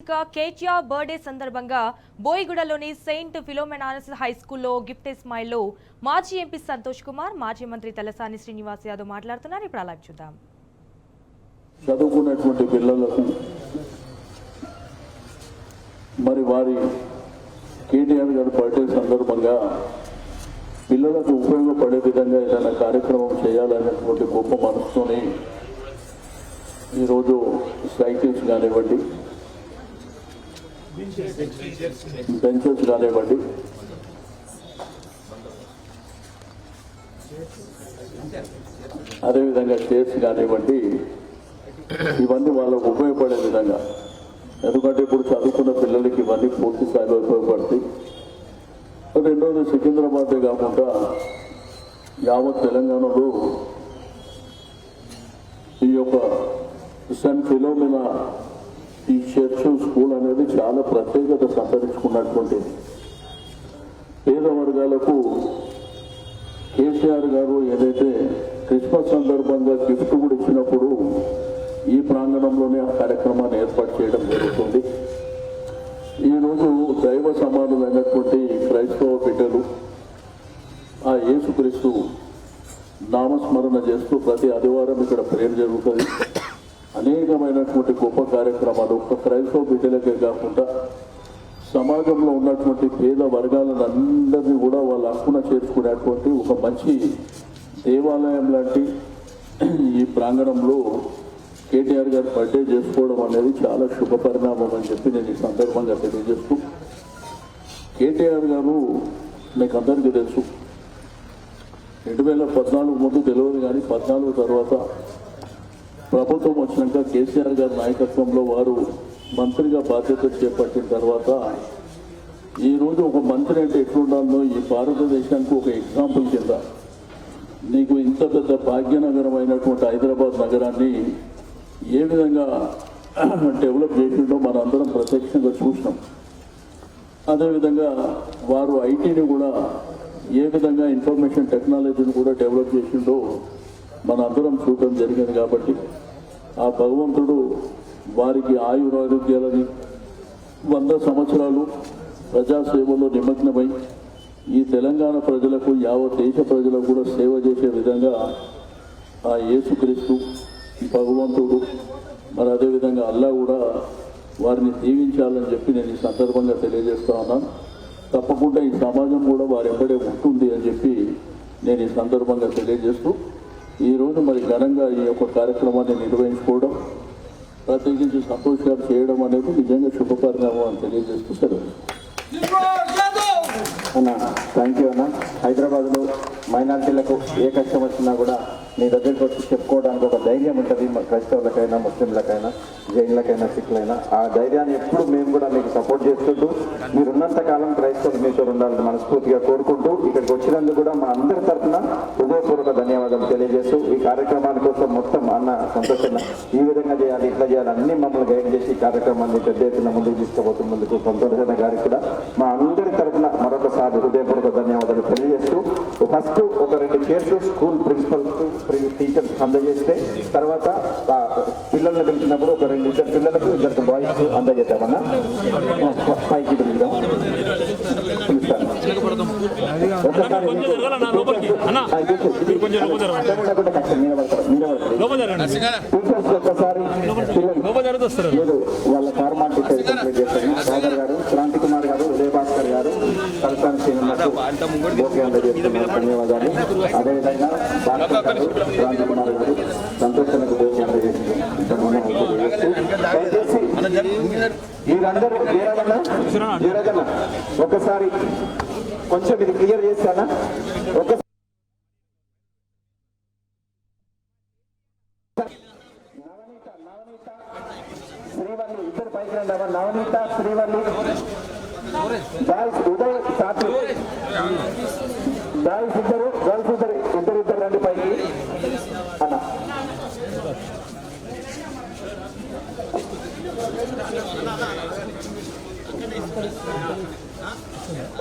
KTR birthday సందర్భంగా బోయిగూడలోని Saint ఫిలోమెనాస్ high స్కూల్లో gift స్మైల్లో మాజీ ఎంపీ సంతోష్ కుమార్, మాజీ మంత్రి తలసాని శ్రీనివాస్ యాదవ్ మాట్లాడుతున్నారు. ఇప్పుడు అలా చూద్దాం. చదువుకున్నటువంటి పిల్లలకు మరి వారి కేటీఆర్ గారి బర్త్డే సందర్భంగా పిల్లలకు ఉపయోగపడే విధంగా ఏదైనా కార్యక్రమం చేయాలనేటువంటి గొప్ప మనసుతోని ఈరోజు సైకిల్స్ కానివ్వండి, బెంచెస్ కానివ్వండి, అదేవిధంగా చైర్స్ కానివ్వండి, ఇవన్నీ వాళ్ళకు ఉపయోగపడే విధంగా, ఎందుకంటే ఇప్పుడు చదువుకున్న పిల్లలకి ఇవన్నీ పూర్తి స్థాయిలో ఉపయోగపడతాయి. రెండోది సికింద్రాబాదే కాకుండా యావత్ తెలంగాణలో ఈ యొక్క సెయింట్ ఫిలోమినా ఈ చర్చ్ స్కూల్ అనేది చాలా ప్రత్యేకత సంతరించుకున్నటువంటిది. పేద వర్గాలకు కేసీఆర్ గారు ఏదైతే క్రిస్మస్ సందర్భంగా గిఫ్ట్ కూడా ఇచ్చినప్పుడు ఈ ప్రాంగణంలోనే ఆ కార్యక్రమాన్ని ఏర్పాటు చేయడం జరుగుతుంది. ఈరోజు దైవ సమానులైనటువంటి క్రైస్తవ బిడ్డలు ఆ యేసుక్రీస్తు నామస్మరణ చేస్తూ ప్రతి ఆదివారం ఇక్కడ ప్రేమ జరుగుతుంది. అనేకమైనటువంటి గొప్ప కార్యక్రమాలు ఒక క్రైస్తవ బిడ్డలకే కాకుండా సమాజంలో ఉన్నటువంటి పేద వర్గాలను అందరినీ కూడా వాళ్ళ హక్కున చేర్చుకునేటువంటి ఒక మంచి దేవాలయం లాంటి ఈ ప్రాంగణంలో కేటీఆర్ గారు బర్త్డే చేసుకోవడం అనేది చాలా శుభ పరిణామం అని చెప్పి నేను ఈ సందర్భంగా తెలియజేస్తూ, కేటీఆర్ గారు మీకు అందరికీ తెలుసు, 2014 ముందు తెలియదు కానీ 14 తర్వాత ప్రభుత్వం వచ్చినాక కేసీఆర్ గారి నాయకత్వంలో వారు మంత్రిగా బాధ్యత చేపట్టిన తర్వాత ఈరోజు ఒక మంత్రి అంటే ఎట్లుండాలో ఈ భారతదేశానికి ఒక ఎగ్జాంపుల్ కింద నీకు ఇంత పెద్ద భాగ్యనగరమైనటువంటి హైదరాబాద్ నగరాన్ని ఏ విధంగా డెవలప్ చేసిండో మనందరం ప్రత్యక్షంగా చూసినాం. అదేవిధంగా వారు ఐటీని కూడా ఏ విధంగా ఇన్ఫర్మేషన్ టెక్నాలజీని కూడా డెవలప్ చేసిండో మనందరం చూడడం జరిగింది. కాబట్టి ఆ భగవంతుడు వారికి ఆయురారోగ్యాలని 100 సంవత్సరాలు ప్రజాసేవలో నిమగ్నమై ఈ తెలంగాణ ప్రజలకు యావత్ దేశ ప్రజలకు కూడా సేవ చేసే విధంగా ఆ యేసుక్రీస్తు భగవంతుడు మరి అదేవిధంగా అల్లా కూడా వారిని దీవించాలని చెప్పి నేను ఈ సందర్భంగా తెలియజేస్తా ఉన్నాను. తప్పకుండా ఈ సమాజం కూడా వారి వెంబడే ఉంటుంది అని చెప్పి నేను ఈ సందర్భంగా తెలియజేస్తూ ఈరోజు మరి ఘనంగా ఈ యొక్క కార్యక్రమాన్ని నిర్వహించుకోవడం, ప్రత్యేకించి సంతోష్ గారు చేయడం అనేది నిజంగా శుభపరిణామం అని తెలియజేస్తూ సెలవు. అన్న థ్యాంక్ యూ అన్న. హైదరాబాద్లో మైనారిటీలకు ఏ కష్టం వచ్చినా కూడా మీ దగ్గరికి వచ్చి చెప్పుకోవడానికి ఒక ధైర్యం ఉంటుంది. క్రైస్తవులకైనా, ముస్లింలకైనా, జైన్లకైనా, సిఖ్లైనా ఆ ధైర్యాన్ని ఎప్పుడు మేము కూడా మీకు సపోర్ట్ చేస్తుంటూ మీరున్నంత కాలం క్రైస్తవులు మీతో ఉండాలని మనస్ఫూర్తిగా కోరుకుంటూ ఇక్కడికి వచ్చినందుకు కూడా మా అందరి తరఫున హృదయపూర్వక ధన్యవాదాలు తెలియజేస్తూ ఈ కార్యక్రమాని కోసం మొత్తం అన్న సంతోషంగా ఈ విధంగా చేయాలి, ఇట్లా చేయాలి అన్ని మమ్మల్ని గైడ్ చేసి ఈ కార్యక్రమాన్ని పెద్ద ఎత్తున ముందుకు తీసుకుపోతున్నందుకు సంతోషణ గారికి కూడా మా అందరి తరఫున మరొకసారి హృదయపూర్వక ధన్యవాదాలు తెలియజేస్తూ ఫస్ట్ ఒక 2 చైర్స్ స్కూల్ ప్రిన్సిపల్స్ టీచర్స్ అందజేస్తే తర్వాత పిల్లల్ని పిలిచినప్పుడు ఒక 2 పిల్లలకు 2 బాయ్స్ అందజేద్దామన్నా. పైకి పిలుద్దాం, పిలుస్తాను. వాళ్ళ ఫార్మాలిటీ కంప్లీట్ చేస్తాను. సాగర్ గారు, క్రాంతి కుమార్ గారు, ఉదయ భాస్కర్ గారు, తలసాని శ్రీనివాస్ ఓకే అందజేస్తున్నారు. ధన్యవాదాలు. అదేవిధంగా భాస్కర్ గారు, క్రాంతి కుమార్ గారు సంతోషానికి ఓకే అందజేస్తున్నారు. మీరందరూ జయరాజన్న ఒకసారి కొంచెం ఇది క్లియర్ చేస్తానా? ఒకసారి శ్రీవల్లి ఇద్దరు పైకి రండి. నవనీత, శ్రీవల్లి, బాయ్స్ ఉదయ్, సాత్వి, బాయ్స్ ఇద్దరు, గర్ల్స్ ఇద్దరు రండి పైకి అన్న.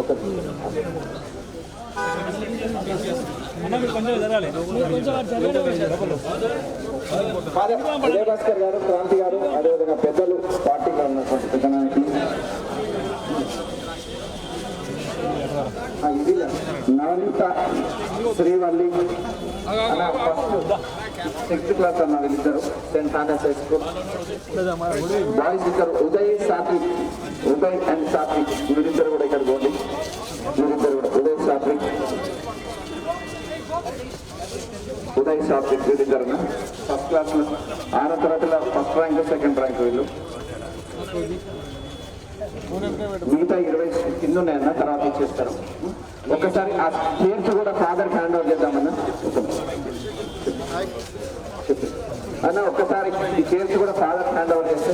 కొంచెం విజయభాస్కర్ గారు, క్రాంతి గారు, అదేవిధంగా పెద్దలు, పార్టీలో ఉన్నటువంటి పెద్ద నాయకులు, నవనీత, శ్రీవల్లి అన్న ఫస్ట్ 6th క్లాస్ అన్న వీళ్ళిద్దరు Saint honours high school. Boys ఇద్దరు ఉదయ్ సాత్విక్, ఉదయ్ అండ్ సాత్విక్ వీళ్ళిద్దరు కూడా ఇక్కడ పోండి. వీళ్ళిద్దరు కూడా ఉదయ్ సాత్విక్, ఉదయ్ సాత్విక్ వీళ్ళిద్దరు ఫస్ట్ క్లాస్ లో. ఆరో తరగతిలో ఫస్ట్ ర్యాంక్, సెకండ్ ర్యాంక్ వీళ్ళు. మిగతా 20 కింద ఉన్నాయన్న, తర్వాత ఇచ్చేస్తారు. ఒక్కసారి ఆ చైర్స్ కూడా ఫాదర్ హ్యాండ్ ఓవర్ చేద్దామన్నా. అన్న ఒక్కసారి ఈ చైర్స్ కూడా ఫాదర్ హ్యాండ్ ఓవర్ చేస్తే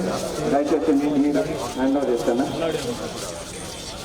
దయచేసి మీరు హ్యాండ్ ఓవర్ చేస్తాను.